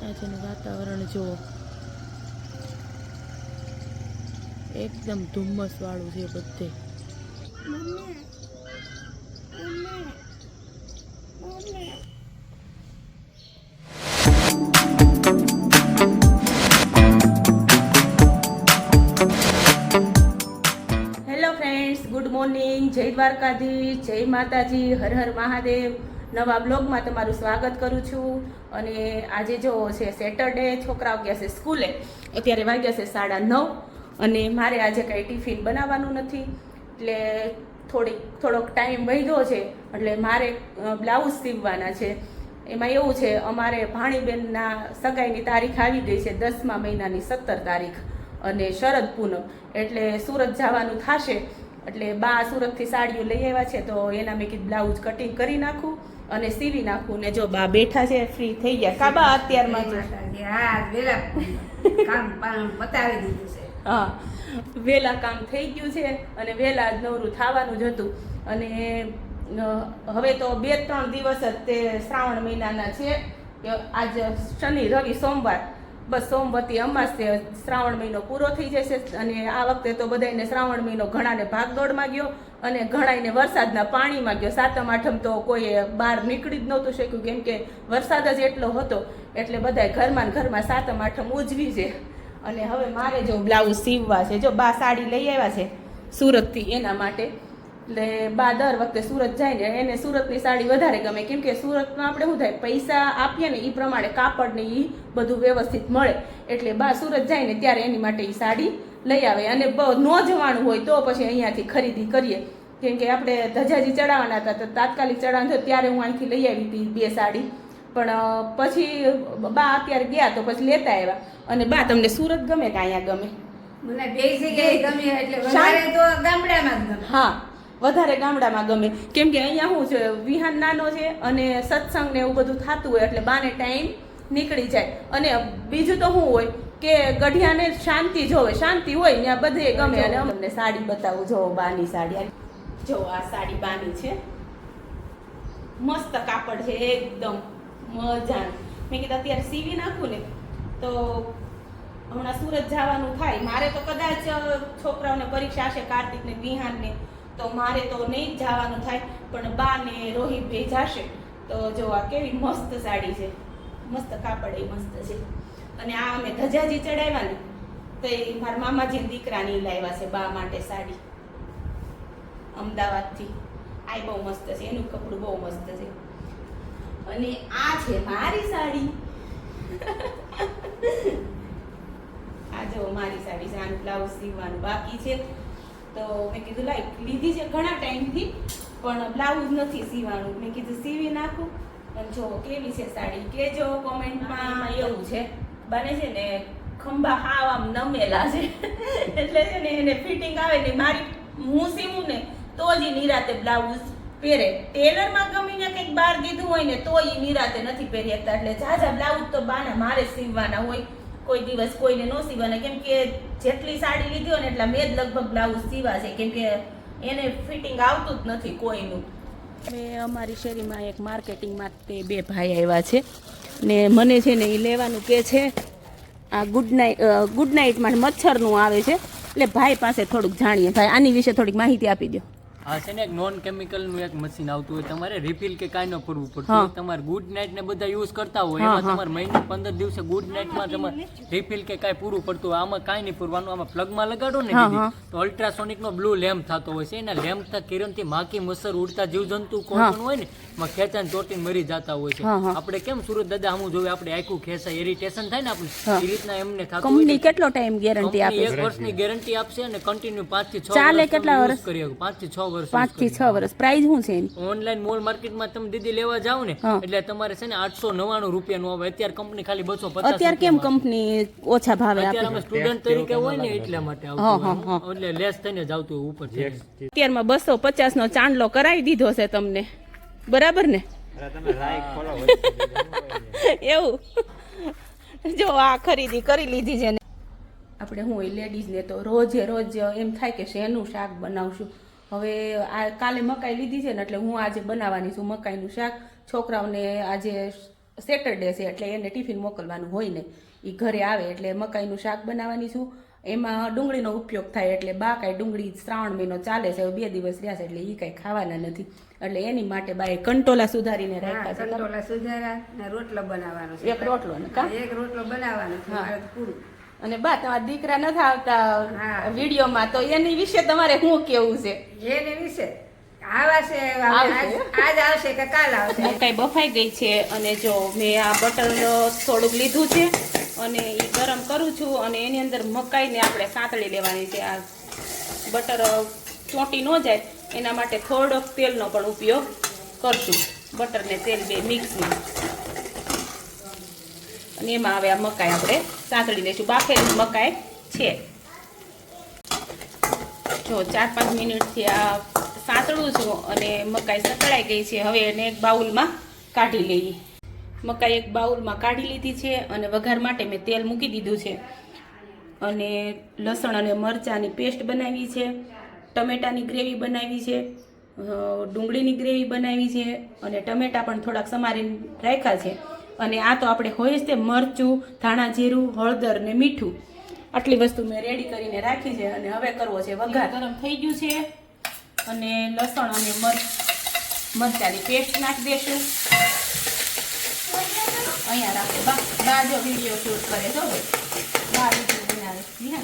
આજનું વાતાવરણ જુઓ, એકદમ ધુમ્મસ વાળું છે બધે. હેલો ફ્રેન્ડ્સ, ગુડ મોર્નિંગ, જય દ્વારકાધીશ, જય માતાજી, હર હર મહાદેવ. નવા બ્લોગમાં તમારું સ્વાગત કરું છું. અને આજે જો છે સેટરડે, છોકરાઓ ગયા છે સ્કૂલે. અત્યારે વાગ્યા છે 9:30 અને મારે આજે કંઈ ટિફિન બનાવવાનું નથી, એટલે થોડોક ટાઈમ વહ્યો છે. એટલે મારે બ્લાઉઝ સીવવાના છે. એમાં એવું છે, અમારે ભાણીબેનના સગાઈની તારીખ આવી ગઈ છે 10મા મહિનાની 17 તારીખ અને શરદ પૂનમ, એટલે સુરત જવાનું થશે. એટલે બા સુરતથી સાડીઓ લઈ આવ્યા છે, તો એના મેં કીધું બ્લાઉઝ કટિંગ કરી નાખું અને સીવી નાખું. ને જો બા બેઠા છે, ફ્રી થઈ ગયા. કાબા અત્યારમાં હા, વહેલા કામ થઈ ગયું છે અને વહેલા જ નવરું થવાનું જ હતું. અને હવે તો 2-3 દિવસ જ તે શ્રાવણ મહિનાના છે. આજ શનિ, રવિ, સોમવાર, બસ સોમવતી અમાસે શ્રાવણ મહિનો પૂરો થઈ જશે. અને આ વખતે તો બધાને શ્રાવણ મહિનો ઘણાને ભાગદોડમાં ગયો અને ઘણાને વરસાદના પાણીમાં ગયો. 7મ 8મ તો કોઈ બહાર નીકળી જ નહોતું શક્યું, કેમ કે વરસાદ જ એટલો હતો. એટલે બધા ઘરમાં 7મ 8મ ઉજવી છે. અને હવે મારે જો બ્લાઉઝ સીવવા છે. જો બા સાડી લઈ આવ્યા છે સુરતથી, એના માટે. એટલે બા દર વખતે સુરત જાય ને એને સુરતની સાડી વધારે ગમે, કેમ કે સુરતમાં આપણે શું થાય, પૈસા આપીએ ને એ પ્રમાણે કાપડ ને એ બધું વ્યવસ્થિત મળે. એટલે બા સુરત જાય ને ત્યારે એની માટે એ સાડી લઈ આવે. અને ન જવાનું હોય તો પછી અહીંયાથી ખરીદી કરીએ, કેમ કે આપણે ધજાજી ચડાવવાના હતા, તો તાત્કાલિક ચડાવવાનું થયું ત્યારે હું અહીંથી લઈ આવી હતી 2 સાડી. પણ પછી બા અત્યારે ગયા તો પછી લેતા આવ્યા. અને બા, તમને સુરત ગમે કે અહીંયા ગમે? મને બે જગ્યાએ ગમે, એટલે વધારે તો ગામડામાં જ ગમે. હા, વધારે ગામડામાં ગમે, કેમ કે અહીંયા શું છે, વિહાન નાનો છે અને સત્સંગ ને એવું બધું થતું હોય, એટલે બાને ટાઈમ નીકળી જાય. અને બીજું તો શું હોય કે ગઢિયાને શાંતિ જોવે, શાંતિ હોય ત્યાં બધે ગમે. અને અમને સાડી બતાવું, જો બાની સાડી, જો આ સાડી બાની છે, મસ્ત કાપડ છે, એકદમ મજાનું. મેં કીધું અત્યારે સીવી નાખું ને તો હમણાં સુરત જવાનું થાય. મારે તો કદાચ છોકરાઓને પરીક્ષા હશે, કાર્તિક ને વિહાન ને, તો મારે તો નહીં જ જવાનું થાય. પણ બા ને રોહિત ભાઈ જશે. તો જો આ કેવી મસ્ત સાડી છે, મસ્ત કાપડ એ મસ્ત છે. અને આ અમે ધજાજી ચડાવ્યા ને તો એ મારા મામાજી દીકરાની લાવ્યા છે બા માટે સાડી અમદાવાદથી. આ બહુ મસ્ત છે, એનું કપડું બહુ મસ્ત છે. અને આ છે મારી સાડી. આ જો મારી સાડી છે, આનું બ્લાઉઝ સીવવાનું બાકી છે. તો મેં કીધું લાઈ લીધી છે ઘણા ટાઈમથી, પણ બ્લાઉઝ નથી સીવાનું. મેં કીધું સીવી નાખું. અને જો કેવી છે સાડી, કેજો કોમેન્ટમાં. એવું છે, બને છે ને ખંભા હાવ આમ નમેલા છે, એટલે છે ને એને ફિટિંગ આવે ને મારી હું સીવું ને તો જ નિરાતે બ્લાઉઝ પહેરે. ટેલરમાં ગમીને કંઈક બહાર દીધું હોય ને તો એ નિરાતે નથી પહેરી શકતા. એટલે ઝાઝા બ્લાઉઝ તો બાના મારે સીવવાના હોય, કોઈ દિવસ કોઈને ન સીવવાના. કેમ કે જેટલી સાડી લીધી હોય ને એટલા મેં જ લગભગ બ્લાઉઝ સીવા છે, કેમ કે એને ફિટિંગ આવતું જ નથી કોઈનું. મેં અમારી શેરીમાં એક માર્કેટિંગ માટે 2 ભાઈ આવ્યા છે ને મને છે ને એ લેવાનું કે છે. આ ગુડ નાઇટમાં મચ્છરનું આવે છે, એટલે ભાઈ પાસે થોડુંક જાણીએ. ભાઈ, આની વિશે થોડીક માહિતી આપી દો. હા, છે ને એક નોન કેમિકલ નું એક મશીન આવતું હોય, તમારે રિફિલ કે કાંઈ ન કરવું પડતું હોય. તમારે ગુડ નાઇટ ને બધા યુઝ કરતા હોય, એમાં તમારે મહિને 15 દિવસે ગુડ નાઇટ માં તમારે રિફિલ કે કાંઈ પૂરું પડતું હોય. આમાં કાંઈ નહીં પૂરવાનું, આમાં પ્લગમાં લગાડો ને તો અલ્ટ્રાસોનિક નો બ્લુ લેમ્પ થતો હોય છે. એના લેમ્પ ના કિરણથી માખી, મચ્છર, ઉડતા જીવજંતુ કોઈ પણ હોય ને એમાં ખેંચાને ચોટીને મરી જતા હોય છે. આપણે કેમ સુરત દાદા આમું જોવે, આપણે આખું ખેંચાય, ઇરિટેશન થાય ને આપણે, એ રીતના એમને થતું. કંપની કેટલો ટાઈમ ગેરંટી આપે છે? 1 વર્ષની ગેરંટી આપશે અને કન્ટિન્યુ 5 થી 6 ચાલે. કેટલા વર્ષ? 5 થી 6 વર્ષ. 5 થી 6 વર્ષ. પ્રાઇસ શું છે એની? ઓનલાઈન મોલ માર્કેટમાં તમે દીદી લેવા જાવ ને એટલે તમારે છે ને 899 રૂપિયાનું આવે. અત્યારે કંપની ખાલી 250. અત્યારે કેમ કંપની ઓછા ભાવે આપે? અત્યારે અમે સ્ટુડન્ટ તરીકે હોય ને એટલા માટે આવતું, એટલે લેસ થઈને જ આવતું ઉપર છે. અત્યારમાં 250 નો ચાંદલો કરાવી દીધો છે તમને, બરાબર ને? એવું જો આ ખરીદી કરી લીધી છે ને આપણે. હું લેડીઝને તો રોજે રોજ એમ થાય કે શેનું શાક બનાવશું. હવે આ કાલે મકાઈ લીધી છે ને એટલે હું આજે બનાવવાની છું મકાઈનું શાક. છોકરાઓને આજે સેટરડે છે એટલે એને ટિફિન મોકલવાનું હોય ને, એ ઘરે આવે એટલે મકાઈનું શાક બનાવવાની છું. એમાં ડુંગળીનો ઉપયોગ થાય એટલે બા કાંઈ ડુંગળી શ્રાવણ મહિનો ચાલે છે, હવે 2 દિવસ રહ્યા છે એટલે એ કાંઈ ખાવાના નથી, એટલે એની માટે બાએ કંટોલા સુધારીને રાખ્યા છે. કંટોલા સુધારા ને રોટલો બનાવવાનો છે. એક રોટલો ને કા એક રોટલો બનાવવાનો છે, મારે તો પૂરું. અને બા તમારા દીકરા નથી આવતા વિડીયોમાં, તો એની વિશે તમારે શું કેવું છે? એને વિશે આવાશે, આજ આવશે કે કાલ આવશે. મકાઈ બફાઈ ગઈ છે અને જો મેં આ બટર થોડુંક લીધું છે અને એ ગરમ કરું છું અને એની અંદર મકાઈને આપણે સાંતળી લેવાની છે. આ બટર ચોંટી ન જાય એના માટે થોડોક તેલનો પણ ઉપયોગ કરશું, બટર ને તેલ બે મિક્સમાં. અને એમાં હવે આ મકાઈ આપણે સાંતળી લઈશું. બાફેલી મકાઈ છે. જો 4-5 મિનિટથી આ સાંતળું છું અને મકાઈ સતળાઈ ગઈ છે. હવે એને એક બાઉલમાં કાઢી લઈએ. મકાઈ એક બાઉલમાં કાઢી લીધી છે અને વઘાર માટે મેં તેલ મૂકી દીધું છે અને લસણ અને મરચાંની પેસ્ટ બનાવી છે, ટમેટાની ગ્રેવી બનાવી છે, ડુંગળીની ગ્રેવી બનાવી છે અને ટમેટા પણ થોડાક સમારીને રાખ્યા છે. અને આ તો આપણે હોય જ તે મરચું, ધાણા જીરું, હળદર ને મીઠું, આટલી વસ્તુ મેં રેડી કરીને રાખી છે. અને હવે કરવો છે વઘાર. ગરમ થઈ ગયું છે અને લસણ અને મરચાંની પેસ્ટ નાખી દેશું. અહીંયા રાખો બા જો વિડીયો શૂટ કરે તો બા વિડીયો બનાવે છે.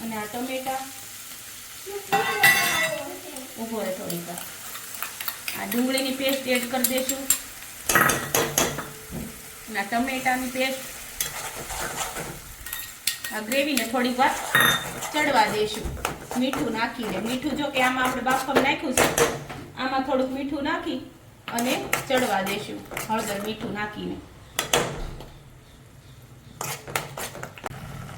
અને આ ટમેટા ઊભો રહે થોડીક વાર. આ ડુંગળીની પેસ્ટ એડ કરી દઈશું અને આ ટમેટાની પેસ્ટ, આ ગ્રેવીને થોડીક વાર ચડવા દઈશું મીઠું નાખીને. મીઠું જો કે આમાં આપણે બાફમાં નાખ્યું છે, આમાં થોડુંક મીઠું નાખી અને ચડવા દઈશું હળદર મીઠું નાખીને.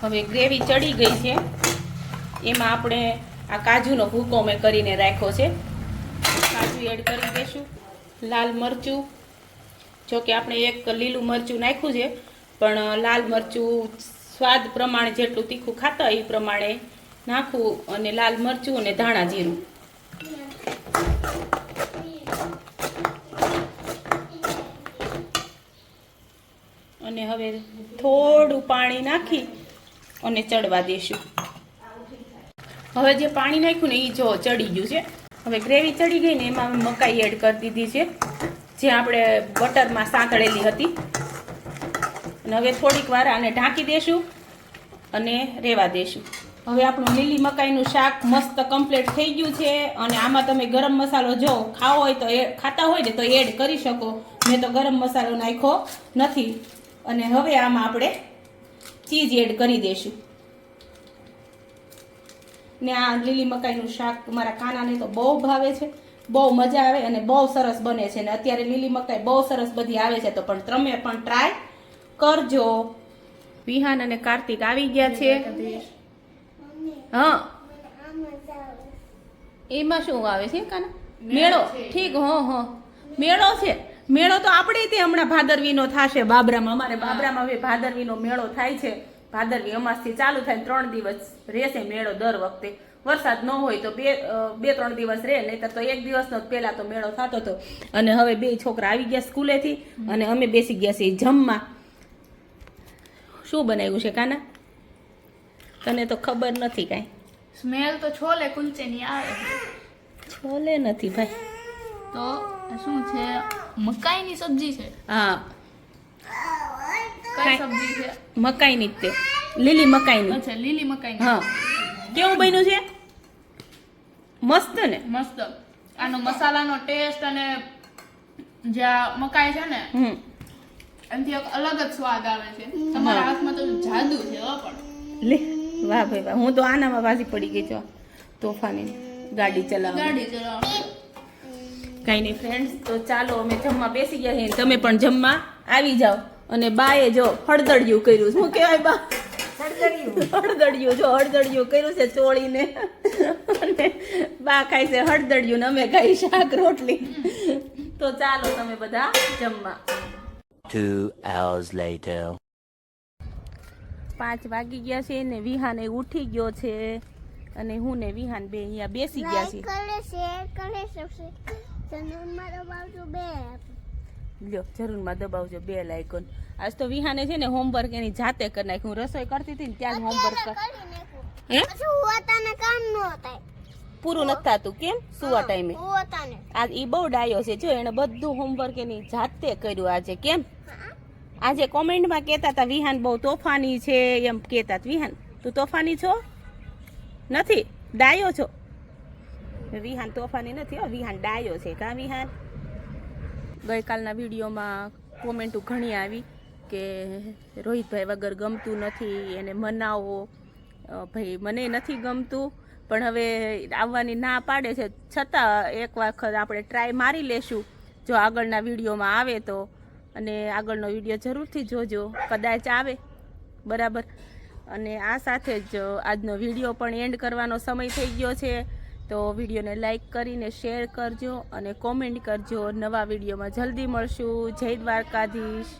હવે ગ્રેવી ચડી ગઈ છે, એમાં આપણે આ કાજુનો ભૂકો મેં કરીને રાખ્યો છે, કાજુ એડ કરી દઈશું. લાલ મરચું, જો કે આપણે એક લીલું મરચું નાખ્યું છે, પણ લાલ મરચું સ્વાદ પ્રમાણે જેટલું તીખું ખાતા એ પ્રમાણે નાખવું. અને લાલ મરચું અને ધાણા જીરું. અને હવે થોડું પાણી નાખી અને ચડવા દઈશું. હવે જે પાણી નાખ્યું ને એ જો ચડી ગયું છે. હવે ગ્રેવી ચડી ગઈ ને એમાં મકાઈ એડ કરી દીધી છે, જે આપણે બટરમાં સાંતળેલી હતી. અને હવે થોડીક વાર આને ઢાંકી દેશું અને રેવા દેશું. હવે આપણું લીલી મકાઈનું શાક મસ્ત કમ્પ્લીટ થઈ ગયું છે. અને આમાં તમે ગરમ મસાલો જો ખાવો હોય તો ખાતા હોય ને તો એડ કરી શકો. મેં તો ગરમ મસાલો નાખ્યો નથી. અને હવે આમાં આપણે ચીઝ એડ કરી દઈશું. ને આ લીલી મકાઈનું શાક મારા કાનાને તો બહુ ભાવે છે, બહુ મજા આવે અને બહુ સરસ બને છે. ને અત્યારે લીલી મકાઈ બહુ સરસ બધી આવે છે, તો પણ તમે પણ ટ્રાય કરજો. વિહાન અને કાર્તિક આવી ગયા છે. હા, એમાં શું આવે છે કાના? મેળો. ઠીક. હા, મેળો છે. મેળો તો આપણે તે હમણાં ભાદરવીનો થશે બાબરામાં. અમારે બાબરામાં હવે ભાદરવીનો મેળો થાય છે. ભાદરવી અમાસથી ચાલુ થાય, 3 દિવસ રહેશે મેળો દર વખતે. વરસાદ ન હોય તો 2-3 દિવસ રહે, નહીતર તો 1 દિવસનો પહેલા તો મેળો થતો હતો. અને હવે 2 છોકરા આવી ગયા સ્કૂલેથી અને અમે બેસી ગયા છીએ જમવા. શું બનાવ્યું છે કાના? તને તો ખબર નથી કાંઈ. સ્મેલ તો છોલે કુલચેની આવે. છોલે નથી ભાઈ, તો શું છે? મકાઈની સબ્જી છે. હા, કઈ સબ્જી છે? મકાઈની જ તે, લીલી મકાઈની. અચ્છા, લીલી મકાઈ. હા, કેવું બન્યું છે? મસ્ત ને? મસ્ત. આનો મસાલાનો ટેસ્ટ અને જે આ મકાઈ છે ને એનાથી એક અલગ જ સ્વાદ આવે છે. તમારા હાથમાં તો જાદુ છે. પણ લે, વાહ ભાઈ વાહ. હું તો આનામાં વાસી પડી ગઈ છું, તોફાની ગાડી ચલાવવા. ગાડી ચલાવો. કઈ નહીં ફ્રેન્ડ્સ, તો ચાલો અમે જમવા બેસી ગયા છીએ. તમે પણ જમવા આવી જાઓ. અને બાએ જો હળદળિયું કર્યું. શું કહેવાય બા? હળદળિયું. જો હળદળિયું કર્યું છે ચોળીને. અને બા ખાય છે હળદળિયું ને અમે ખાઈ શાક રોટલી. તો ચાલો તમે બધા જમવા. 2 hours later. 5 વાગી ગયા છે ને વિહાન ઉઠી ગયો છે અને હું ને વિહાન બે અહીંયા બેસી ગયા છીએ. લ્યો જરૂરમાં દબાવજો બેલ આઇકોન. આજ તો વિહાને છે ને હોમવર્ક એની જાતે કરી નાખ્યું. હું રસોઈ કરતી હતી ને ત્યાં જ હોમવર્ક હે પૂરું નથી થતું. કેમ સુવા ટાઈમે? આજ ઈ બહુ ડાયો છે. જો એને બધું હોમવર્ક એની જાતે કર્યું આજે. કેમ? આજે કોમેન્ટમાં કહેતા હતા વિહાન બહુ તોફાની છે એમ કહેતા. વિહાન તું તોફાની છો? નથી, ડાયો છો. વિહાન તોફાની નથી હો, વિહાન ડાયો છે. કા વિહાન? ગઈકાલના વિડીયોમાં કોમેન્ટો ઘણી આવી કે રોહિતભાઈ વગર ગમતું નથી, એને મનાવો. ભાઈ મને નથી ગમતું, પણ હવે આવવાની ના પાડે છે, છતાં એક વખત આપણે ટ્રાય મારી લેશું જો આગળના વિડીયોમાં આવે તો. અને આગળનો વિડીયો જરૂરથી જોજો, કદાચ આવે. બરાબર. અને આ સાથે જ આજનો વિડીયો પણ એન્ડ કરવાનો સમય થઈ ગયો છે. તો વિડીયોને લાઈક કરીને શેર કરજો અને કોમેન્ટ કરજો. નવા વિડીયોમાં જલ્દી મળશું. જય દ્વારકાધીશ.